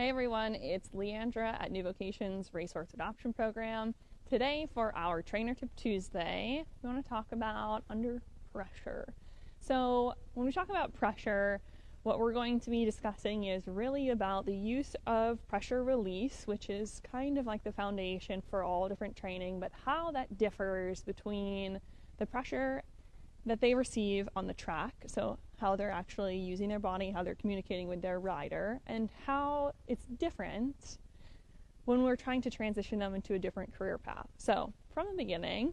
Hey everyone, it's Leandra at New Vocations Racehorse Adoption Program. Today for our Trainer Tip Tuesday, we want to talk about under pressure. So when we talk about pressure, what we're going to be discussing is really about the use of pressure release, which is kind of like the foundation for all different training, but how that differs between the pressure that they receive on the track, so how they're actually using their body, how they're communicating with their rider, and how it's different when we're trying to transition them into a different career path. So from the beginning,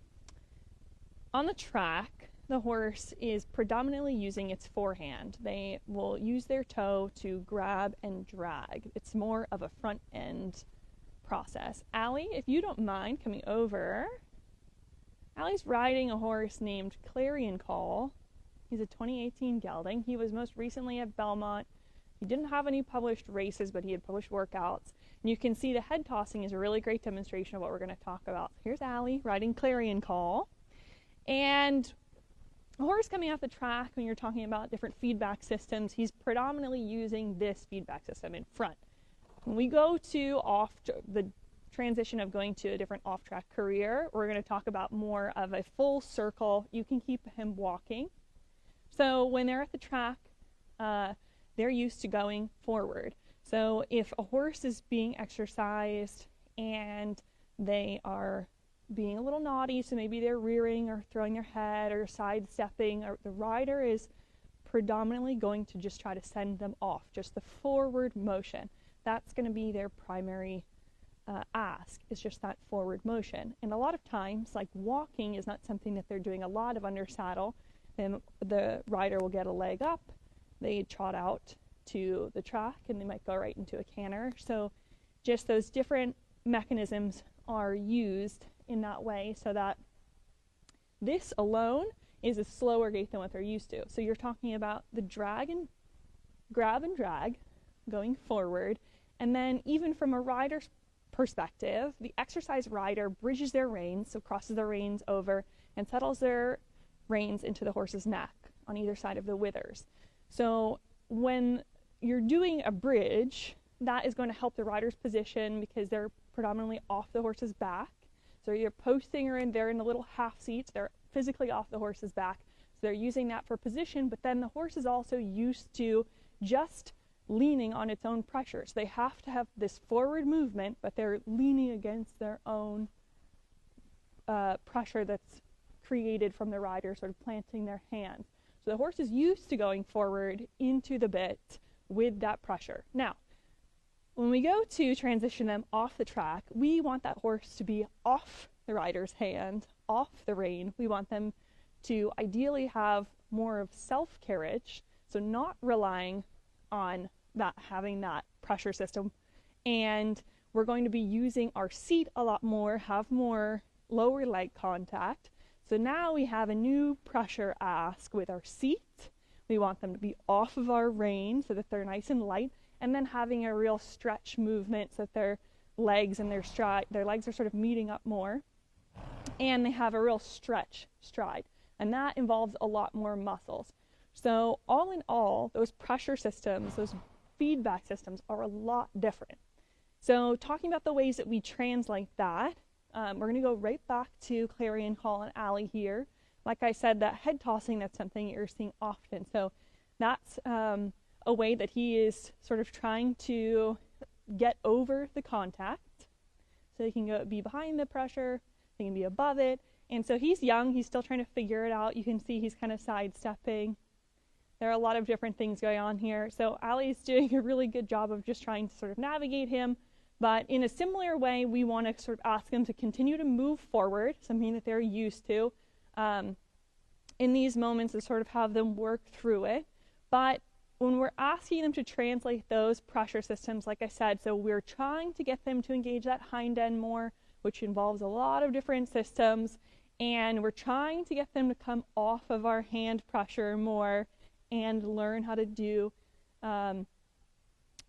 on the track, the horse is predominantly using its forehand. They will use their toe to grab and drag. It's more of a front end process. Allie, if you don't mind coming over. Allie's riding a horse named Clarion Call. He's a 2018 gelding. He was most recently at Belmont. He didn't have any published races, but he had published workouts. And you can see the head tossing is a really great demonstration of what we're going to talk about. Here's Allie riding Clarion Call. And a horse coming off the track, when you're talking about different feedback systems, he's predominantly using this feedback system in front. When we go to the transition of going to a different off-track career, we're going to talk about more of a full circle. You can keep him walking. So when they're at the track, they're used to going forward. So if a horse is being exercised and they are being a little naughty, so maybe they're rearing or throwing their head or sidestepping, or the rider is predominantly going to just try to send them off, just the forward motion. That's going to be their primary ask, is just that forward motion. And a lot of times, like walking is not something that they're doing a lot of under saddle. Then the rider will get a leg up, they trot out to the track, and they might go right into a canter. So just those different mechanisms are used in that way, so that this alone is a slower gait than what they're used to. So you're talking about the drag and grab and drag going forward, and then even from a rider's perspective, the exercise rider bridges their reins, so crosses their reins over and settles their reins into the horse's neck on either side of the withers. So when you're doing a bridge, that is going to help the rider's position because they're predominantly off the horse's back. So you're posting her in, they're in the little half seats, they're physically off the horse's back. So they're using that for position, but then the horse is also used to just leaning on its own pressure. So they have to have this forward movement, but they're leaning against their own pressure that's created from the rider sort of planting their hands. So the horse is used to going forward into the bit with that pressure. Now, when we go to transition them off the track, we want that horse to be off the rider's hand, off the rein. We want them to ideally have more of self-carriage, so not relying on that, having that pressure system. And we're going to be using our seat a lot more, have more lower leg contact. So now we have a new pressure ask with our seat. We want them to be off of our rein so that they're nice and light, and then having a real stretch movement so that their legs and their legs are sort of meeting up more, and they have a real stretch stride, and that involves a lot more muscles. So all in all, those pressure systems, those feedback systems are a lot different. So talking about the ways that we translate that, we're going to go right back to Clarion Call and Allie here. Like I said, that head tossing, that's something you're seeing often. So that's a way that he is sort of trying to get over the contact. So he can be behind the pressure, he can be above it. And so he's young, he's still trying to figure it out. You can see he's kind of sidestepping. There are a lot of different things going on here. So Allie's doing a really good job of just trying to sort of navigate him. But in a similar way, we want to sort of ask them to continue to move forward, something that they're used to in these moments, and sort of have them work through it. But when we're asking them to translate those pressure systems, like I said, so we're trying to get them to engage that hind end more, which involves a lot of different systems. And we're trying to get them to come off of our hand pressure more and learn how to do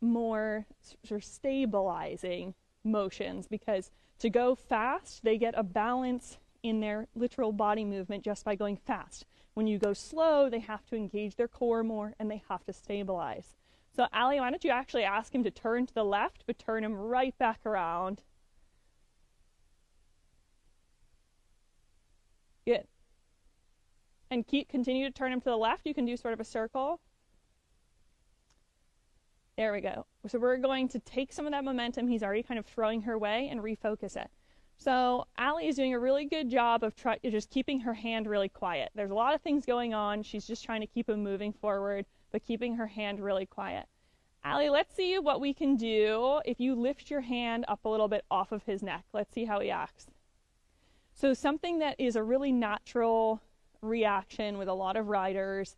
more sort of stabilizing motions, because to go fast, they get a balance in their literal body movement just by going fast. When you go slow, they have to engage their core more and they have to stabilize. So Allie, why don't you actually ask him to turn to the left, but turn him right back around. Good. And continue to turn him to the left. You can do sort of a circle. There we go. So we're going to take some of that momentum he's already kind of throwing her way and refocus it. So Allie is doing a really good job of just keeping her hand really quiet. There's a lot of things going on. She's just trying to keep him moving forward, but keeping her hand really quiet. Allie, let's see what we can do if you lift your hand up a little bit off of his neck. Let's see how he acts. So something that is a really natural reaction with a lot of riders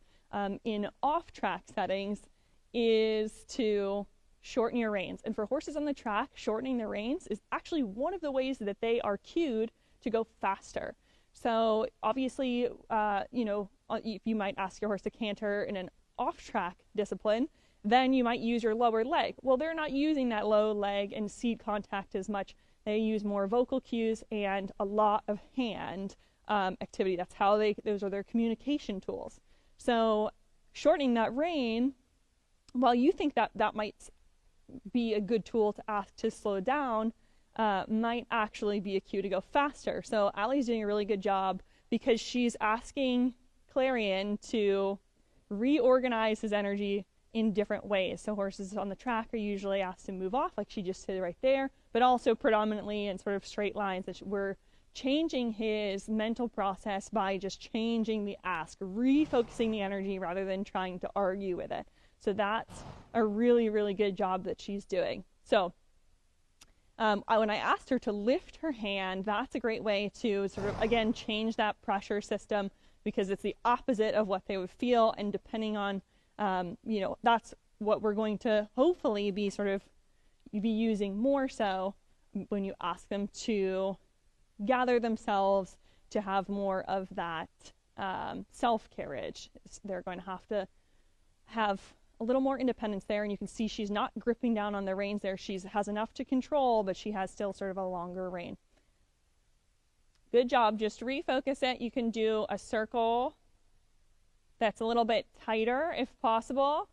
in off-track settings is to shorten your reins. And for horses on the track, shortening the reins is actually one of the ways that they are cued to go faster. So obviously, if you might ask your horse to canter in an off-track discipline, then you might use your lower leg. Well, they're not using that low leg and seat contact as much. They use more vocal cues and a lot of hand activity. That's how those are their communication tools. So shortening that rein, while you think that might be a good tool to ask to slow down, might actually be a cue to go faster. So Allie's doing a really good job because she's asking Clarion to reorganize his energy in different ways. So horses on the track are usually asked to move off, like she just did right there, but also predominantly in sort of straight lines. That we're changing his mental process by just changing the ask, refocusing the energy rather than trying to argue with it. So that's a really, really good job that she's doing. So when I asked her to lift her hand, that's a great way to sort of, again, change that pressure system, because it's the opposite of what they would feel. And depending on, that's what we're going to hopefully be using more so when you ask them to gather themselves, to have more of that self-carriage. They're going to have a little more independence there, and you can see she's not gripping down on the reins there. She has enough to control, but she has still sort of a longer rein. Good job. Just refocus it. You can do a circle that's a little bit tighter if possible.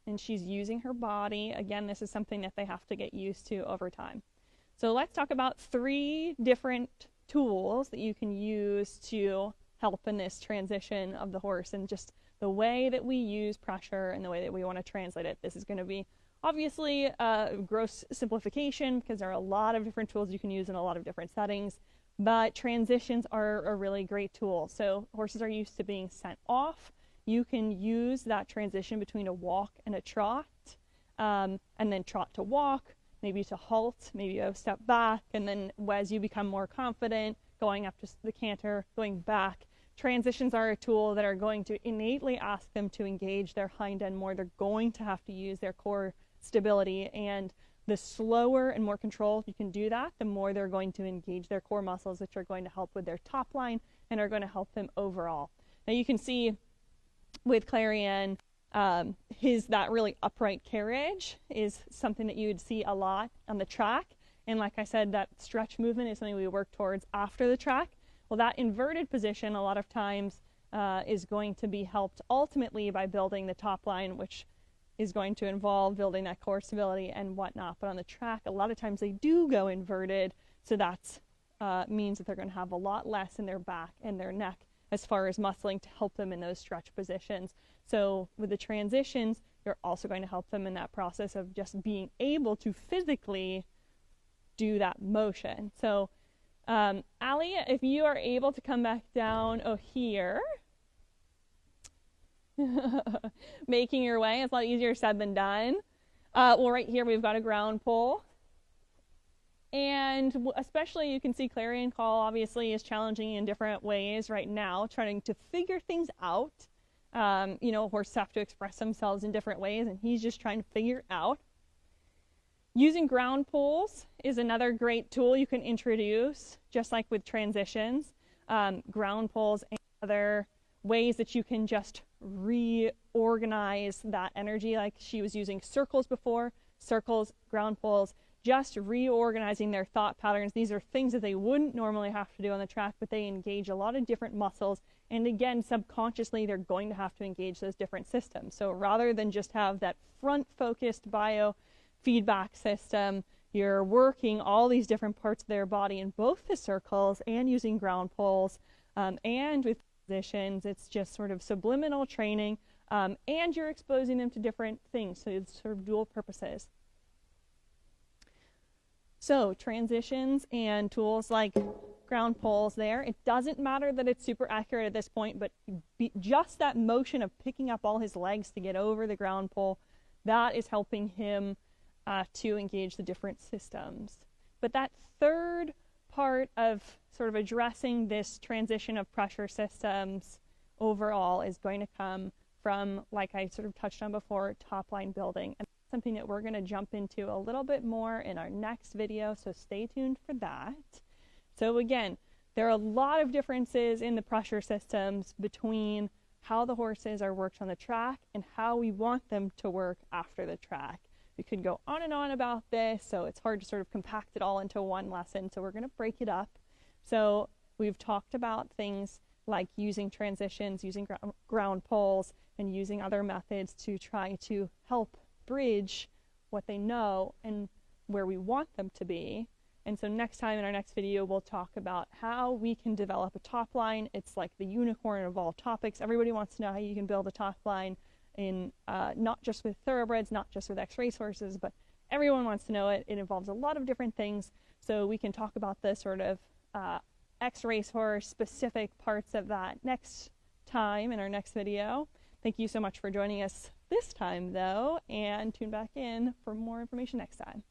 And she's using her body. Again, this is something that they have to get used to over time. So let's talk about 3 different tools that you can use to help in this transition of the horse, and just the way that we use pressure and the way that we want to translate it. This is going to be obviously a gross simplification because there are a lot of different tools you can use in a lot of different settings, but transitions are a really great tool. So horses are used to being sent off. You can use that transition between a walk and a trot, and then trot to walk, maybe to halt, maybe a step back, and then as you become more confident, going up to the canter, going back. Transitions are a tool that are going to innately ask them to engage their hind end more. They're going to have to use their core stability, and the slower and more controlled you can do that, the more they're going to engage their core muscles, which are going to help with their top line and are going to help them overall. Now you can see with Clarion, that really upright carriage is something that you would see a lot on the track. And like I said, that stretch movement is something we work towards after the track. Well, that inverted position a lot of times is going to be helped ultimately by building the top line, which is going to involve building that core stability and whatnot. But on the track, a lot of times they do go inverted, so that means that they're going to have a lot less in their back and their neck as far as muscling to help them in those stretch positions. So with the transitions, you're also going to help them in that process of just being able to physically do that motion. So Allie, if you are able to come back down here, making your way, it's a lot easier said than done. Well, right here we've got a ground pull. And especially you can see Clarion Call obviously is challenging in different ways right now, trying to figure things out. Horses have to express themselves in different ways, and he's just trying to figure it out. Using ground pulls is another great tool you can introduce, just like with transitions. Ground pulls and other ways that you can just reorganize that energy, like she was using circles before, circles, ground pulls, just reorganizing their thought patterns. These are things that they wouldn't normally have to do on the track, but they engage a lot of different muscles And again, subconsciously, they're going to have to engage those different systems. So rather than just have that front-focused biofeedback system, you're working all these different parts of their body in both the circles and using ground poles, and with positions. It's just sort of subliminal training, and you're exposing them to different things. So it's sort of dual purposes. So transitions and tools like ground poles there. It doesn't matter that it's super accurate at this point, but just that motion of picking up all his legs to get over the ground pole, that is helping him to engage the different systems. But that third part of sort of addressing this transition of pressure systems overall is going to come from, like I sort of touched on before, top line building. And that's something that we're going to jump into a little bit more in our next video, so stay tuned for that. So again, there are a lot of differences in the pressure systems between how the horses are worked on the track and how we want them to work after the track. We could go on and on about this, so it's hard to sort of compact it all into one lesson, so we're going to break it up. So we've talked about things like using transitions, using ground poles, and using other methods to try to help bridge what they know and where we want them to be. And so next time in our next video, we'll talk about how we can develop a top line. It's like the unicorn of all topics. Everybody wants to know how you can build a top line in not just with thoroughbreds, not just with ex-racehorses, but everyone wants to know it. It involves a lot of different things. So we can talk about the sort of ex-racehorse specific parts of that next time in our next video. Thank you so much for joining us this time, though, and tune back in for more information next time.